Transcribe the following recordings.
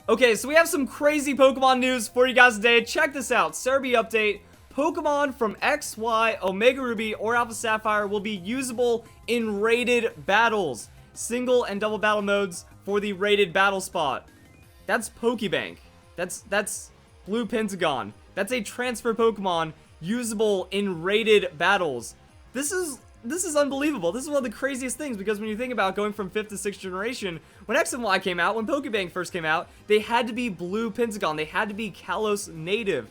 Okay, so we have some crazy Pokemon news for you guys today. Check this out. Cerebi update. Pokemon from X, Y, Omega Ruby, or Alpha Sapphire will be usable in rated battles. Single and double battle modes for the rated battle spot. That's Pokebank. That's Blue Pentagon. That's a transfer Pokemon usable in rated battles. This is unbelievable. This is one of the craziest things, because when you think about going from 5th to 6th generation, when X and Y came out, when Pokebank first came out, they had to be Blue Pentagon. They had to be Kalos native.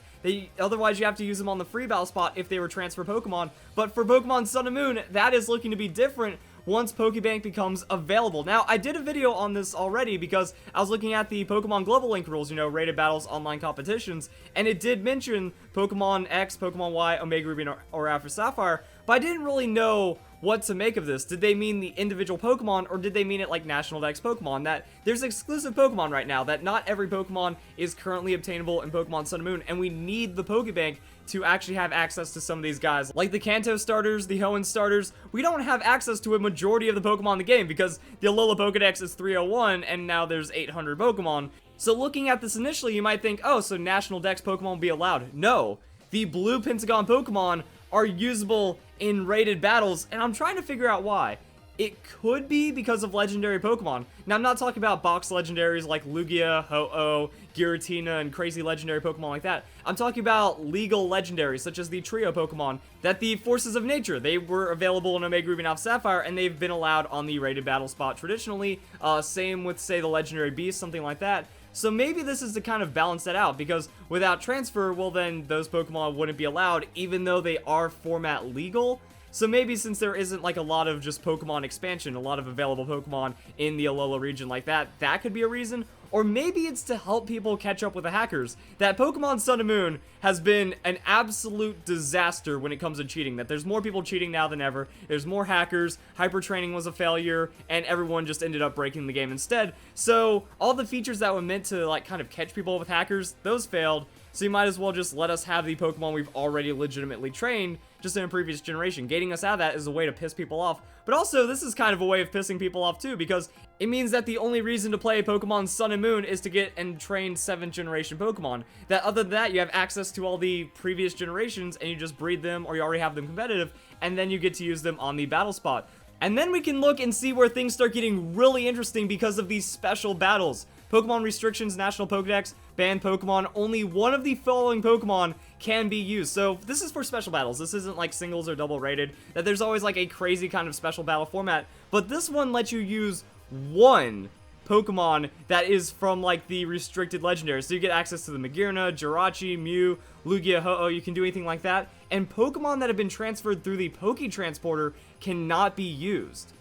Otherwise, you have to use them on the free battle spot if they were transfer Pokemon. But for Pokemon Sun and Moon, that is looking to be different once Pokebank becomes available. Now, I did a video on this already because I was looking at the Pokemon Global Link rules, you know, rated battles, online competitions, and it did mention Pokemon X, Pokemon Y, Omega Ruby, or Alpha Sapphire, but I didn't really know what to make of this. Did they mean the individual Pokemon, or did they mean it like National Dex Pokemon? That there's exclusive Pokemon right now, that not every Pokemon is currently obtainable in Pokemon Sun and Moon, and we need the Pokebank to actually have access to some of these guys. Like the Kanto starters, the Hoenn starters, we don't have access to a majority of the Pokemon in the game because the Alola Pokedex is 301 and now there's 800 Pokemon. So looking at this initially, you might think, oh, so National Dex Pokemon will be allowed. No, the Blue Pentagon Pokemon are usable in rated battles, and I'm trying to figure out why. It could be because of legendary Pokemon. Now, I'm not talking about box legendaries like Lugia, Ho-Oh, Giratina, and crazy legendary Pokemon like that. I'm talking about legal legendaries, such as the Trio Pokemon, that the Forces of Nature, they were available in Omega Ruby and Alpha Sapphire, and they've been allowed on the rated battle spot traditionally. Same with, say, the Legendary Beast, something like that. So maybe this is to kind of balance that out, because without transfer, well then, those Pokemon wouldn't be allowed, even though they are format legal. So maybe since there isn't like a lot of just Pokemon expansion, a lot of available Pokemon in the Alola region like that, that could be a reason. Or maybe it's to help people catch up with the hackers. That Pokemon Sun and Moon has been an absolute disaster when it comes to cheating. That there's more people cheating now than ever. There's more hackers, hyper training was a failure, and everyone just ended up breaking the game instead. So all the features that were meant to like kind of catch people with hackers, those failed. So you might as well just let us have the Pokemon we've already legitimately trained just in a previous generation. Gating us out of that is a way to piss people off. But also, this is kind of a way of pissing people off too, because it means that the only reason to play Pokemon Sun and Moon is to get and train 7th generation Pokemon. That other than that, you have access to all the previous generations and you just breed them, or you already have them competitive, and then you get to use them on the battle spot. And then we can look and see where things start getting really interesting because of these special battles. Pokemon restrictions, National Pokedex, banned Pokemon, only one of the following Pokemon can be used. So this is for special battles. This isn't like singles or double rated, that there's always like a crazy kind of special battle format. But this one lets you use one Pokemon that is from like the restricted legendaries. So you get access to the Magearna, Jirachi, Mew, Lugia, Ho-Oh, you can do anything like that. And Pokemon that have been transferred through the Poke Transporter cannot be used.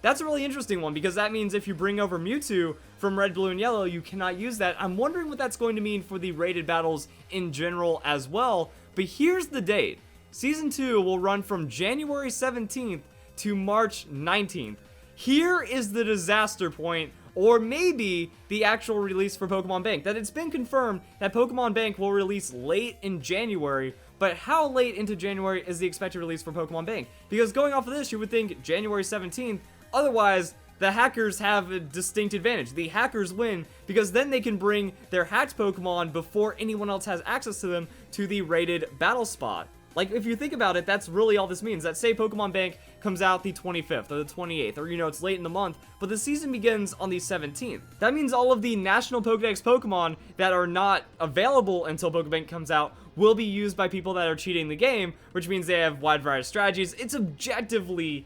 That's a really interesting one, because that means if you bring over Mewtwo from Red, Blue, and Yellow, you cannot use that. I'm wondering what that's going to mean for the rated battles in general as well. But here's the date. Season 2 will run from January 17th to March 19th. Here is the disaster point, or maybe the actual release for Pokemon Bank. That it's been confirmed that Pokemon Bank will release late in January, but how late into January is the expected release for Pokemon Bank? Because going off of this, you would think January 17th, otherwise, the hackers have a distinct advantage. The hackers win because then they can bring their hacked Pokemon before anyone else has access to them to the rated battle spot. Like, if you think about it, that's really all this means. That say Pokemon Bank comes out the 25th or the 28th, or, you know, it's late in the month, but the season begins on the 17th. That means all of the National Pokedex Pokemon that are not available until Pokebank comes out will be used by people that are cheating the game, which means they have wide variety of strategies. It's objectively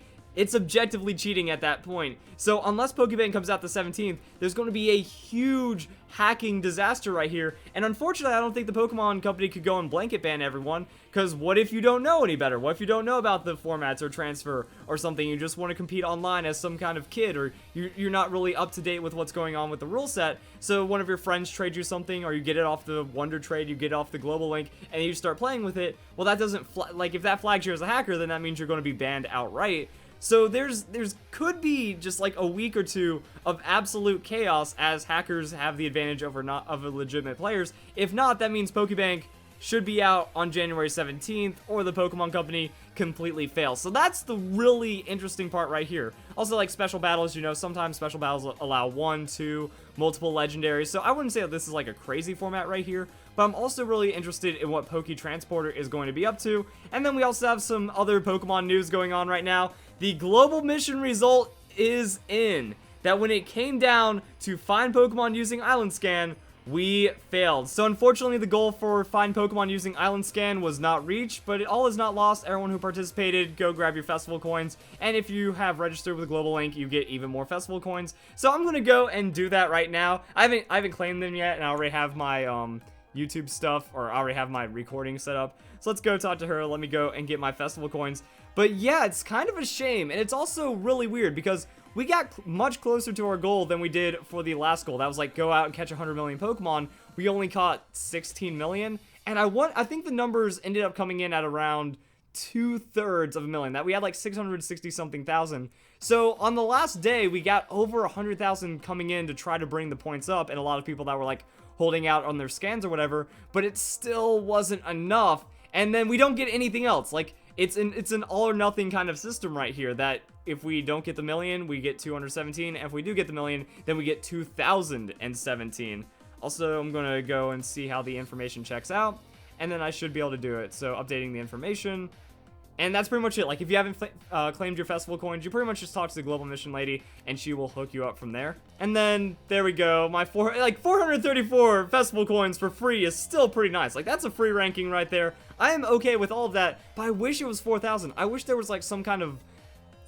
cheating at that point. So unless Pokebank comes out the 17th, there's going to be a huge hacking disaster right here. And unfortunately, I don't think the Pokemon company could go and blanket ban everyone, because what if you don't know any better? What if you don't know about the formats or transfer or something? You just want to compete online as some kind of kid, or you're not really up to date with what's going on with the rule set. So one of your friends trades you something, or you get it off the Wonder Trade, you get it off the Global Link, and you start playing with it. Well, that doesn't, like, if that flags you as a hacker, then that means you're going to be banned outright. So there's could be just like a week or two of absolute chaos as hackers have the advantage over legitimate players. If not, that means Pokebank should be out on January 17th, or the Pokemon Company completely fails. So that's the really interesting part right here. Also, like special battles, you know, sometimes special battles allow 1, 2, multiple legendaries. So I wouldn't say that this is like a crazy format right here, but I'm also really interested in what Poke Transporter is going to be up to. And then we also have some other Pokemon news going on right now. The global mission result is in. That when it came down to find Pokemon using Island Scan, we failed. So unfortunately, the goal for find Pokemon using Island Scan was not reached, but all is not lost. Everyone who participated, go grab your festival coins, and if you have registered with Global Link, you get even more festival coins. So I'm gonna go and do that right now. I haven't claimed them yet, and I already have my YouTube stuff, or I already have my recording set up. So let's go talk to her. Let me go and get my festival coins. But yeah, it's kind of a shame, and it's also really weird because we got much closer to our goal than we did for the last goal. That was like go out and catch 100 million Pokemon. We only caught 16 million, and I think the numbers ended up coming in at around 2/3 of a million. That we had like 660 something thousand. So on the last day, we got over 100,000 coming in to try to bring the points up, and a lot of people that were like holding out on their scans or whatever, but it still wasn't enough. And then we don't get anything else. Like it's an all or nothing kind of system right here, that if we don't get the million, we get 217, and if we do get the million, then we get 2017. Also, I'm gonna go and see how the information checks out, and then I should be able to do it. So updating the information, and that's pretty much it. Like if you haven't claimed your festival coins, you pretty much just talk to the global mission lady, and she will hook you up from there. And then there we go. My 434 festival coins for free is still pretty nice. Like that's a free ranking right there. I am okay with all of that, but I wish it was 4,000. I wish there was like some kind of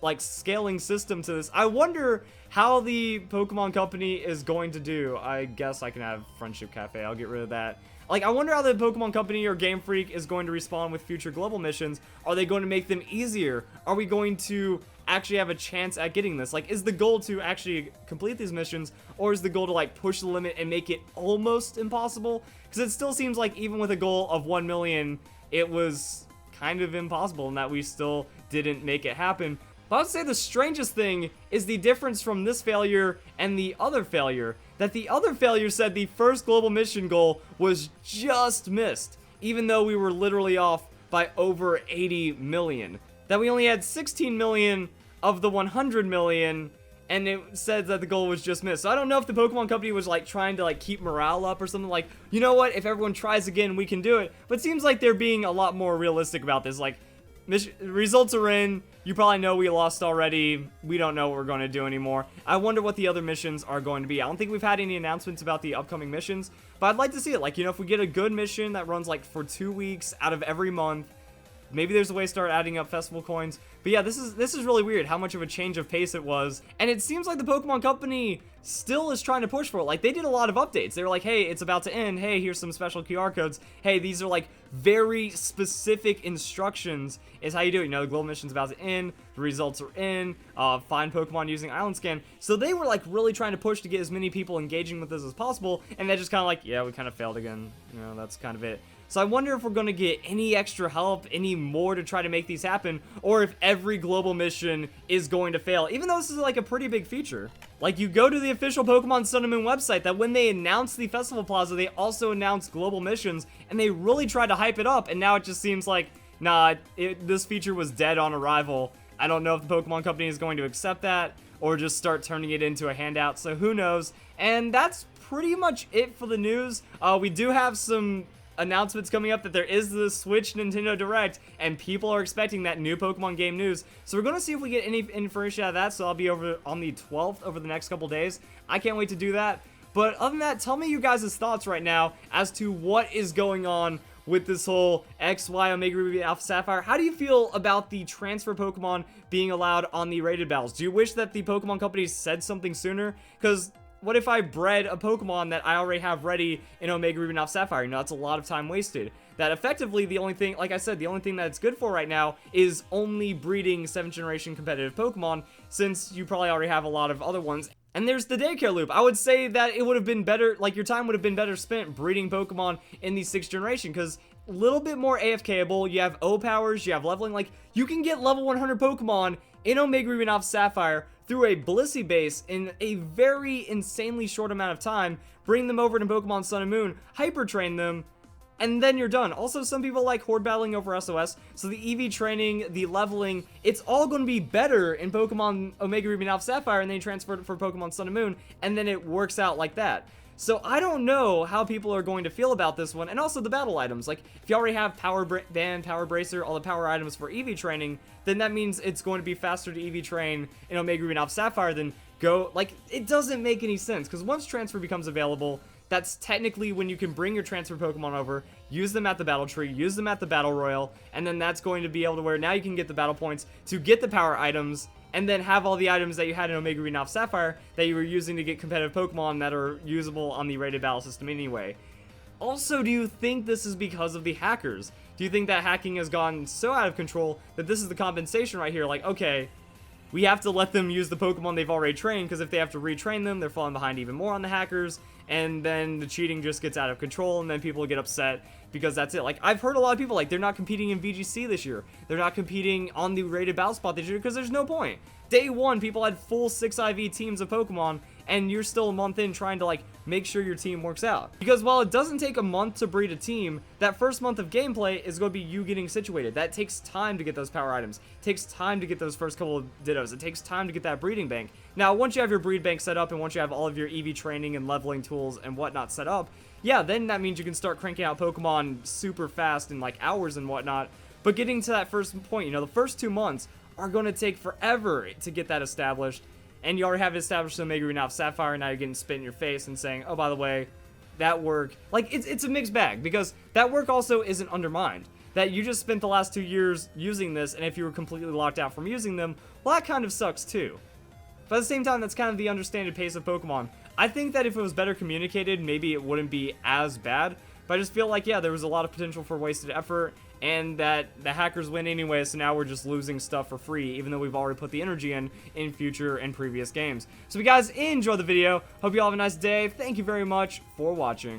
like scaling system to this. I wonder how the Pokemon Company is going to do. I guess I can have Friendship Cafe. I'll get rid of that. Like, I wonder how the Pokemon Company or Game Freak is going to respond with future global missions. Are they going to make them easier? Are we going to actually have a chance at getting this? Like, is the goal to actually complete these missions, or is the goal to like push the limit and make it almost impossible? Because it still seems like even with a goal of 1 million, it was kind of impossible, and that we still didn't make it happen. But I would say the strangest thing is the difference from this failure and the other failure. That the other failure said the first global mission goal was just missed, even though we were literally off by over 80 million. That we only had 16 million of the 100 million, and it said that the goal was just missed. So I don't know if the Pokemon Company was like trying to like keep morale up or something, like, you know what, if everyone tries again, we can do it. But it seems like they're being a lot more realistic about this. Like, results are in. You probably know we lost already. We don't know what we're going to do anymore. I wonder what the other missions are going to be. I don't think we've had any announcements about the upcoming missions, but I'd like to see it. Like, you know, if we get a good mission that runs like for 2 weeks out of every month, maybe there's a way to start adding up festival coins. But yeah, this is really weird how much of a change of pace it was. And it seems like the Pokemon Company still is trying to push for it. Like, they did a lot of updates. They were like, hey, it's about to end. Hey, here's some special QR codes. Hey, these are like very specific instructions is how you do it. You know, the global mission's about to end. The results are in. Find Pokemon using Island Scan. So they were like really trying to push to get as many people engaging with this as possible. And they just kind of like, yeah, we kind of failed again. You know, that's kind of it. So I wonder if we're going to get any extra help, any more to try to make these happen, or if every global mission is going to fail, even though this is like a pretty big feature. Like, you go to the official Pokemon Sun and Moon website, that when they announced the Festival Plaza, they also announced global missions, and they really tried to hype it up, and now it just seems like, nah, this feature was dead on arrival. I don't know if the Pokemon Company is going to accept that, or just start turning it into a handout, so who knows. And that's pretty much it for the news. We do have some announcements coming up that there is the Switch Nintendo Direct, and people are expecting that new Pokemon game news. So we're going to see if we get any information out of that. So I'll be over on the 12th over the next couple days. I can't wait to do that. But other than that, tell me you guys' thoughts right now as to what is going on with this whole XY Omega Ruby Alpha Sapphire. How do you feel about the transfer Pokemon being allowed on the rated battles? Do you wish that the Pokemon Company said something sooner? Because what if I bred a Pokemon that I already have ready in Omega Ruby and Alpha Sapphire? You know, that's a lot of time wasted. That effectively, the only thing, like I said, the only thing that it's good for right now is only breeding 7th generation competitive Pokemon, since you probably already have a lot of other ones. And there's the daycare loop. I would say that it would have been better, like your time would have been better spent breeding Pokemon in the 6th generation, because a little bit more AFKable, you have O powers, you have leveling, like you can get level 100 Pokemon in Omega Ruby and Alpha Sapphire through a Blissey base in a very insanely short amount of time, bring them over to Pokemon Sun and Moon, hyper train them, and then you're done. Also, some people like horde battling over SOS, so the EV training, the leveling, it's all going to be better in Pokemon Omega Ruby and Alpha Sapphire, and then you transfer it for Pokemon Sun and Moon, and then it works out like that. So I don't know how people are going to feel about this one, and also the battle items. Like, if you already have Power Band, Power Bracer, all the power items for EV training, then that means it's going to be faster to EV train in Omega Ruby and Alpha Sapphire than go, like, it doesn't make any sense, because once transfer becomes available, that's technically when you can bring your transfer Pokemon over, use them at the battle tree, use them at the battle royal, and then that's going to be able to where now you can get the battle points to get the power items, and then have all the items that you had in Omega Ruby and Alpha Sapphire that you were using to get competitive Pokemon that are usable on the rated battle system anyway. Also, do you think this is because of the hackers? Do you think that hacking has gone so out of control that this is the compensation right here? Like, okay, we have to let them use the Pokemon they've already trained, because if they have to retrain them, they're falling behind even more on the hackers, and then the cheating just gets out of control, and then people get upset because that's it. Like, I've heard a lot of people, like, they're not competing in VGC this year. They're not competing on the rated battle spot this year because there's no point. Day one, people had full 6IV teams of Pokemon, and you're still a month in trying to, like, make sure your team works out. Because while it doesn't take a month to breed a team, that first month of gameplay is going to be you getting situated. That takes time to get those power items. It takes time to get those first couple of Dittos. It takes time to get that breeding bank. Now, once you have your breed bank set up, and once you have all of your EV training and leveling tools and whatnot set up, yeah, then that means you can start cranking out Pokemon super fast in, like, hours and whatnot. But getting to that first point, you know, the first 2 months are going to take forever to get that established. And you already have it established in Omega Ruby and Alpha Sapphire, and now you're getting spit in your face and saying, oh, by the way, that work, like, it's a mixed bag, because that work also isn't undermined. That you just spent the last 2 years using this, and if you were completely locked out from using them, well, that kind of sucks too. But at the same time, that's kind of the understanded pace of Pokemon. I think that if it was better communicated, maybe it wouldn't be as bad, but I just feel like, yeah, there was a lot of potential for wasted effort, and that the hackers win anyway, so now we're just losing stuff for free, even though we've already put the energy in future and previous games. So if you guys enjoyed the video, hope you all have a nice day. Thank you very much for watching.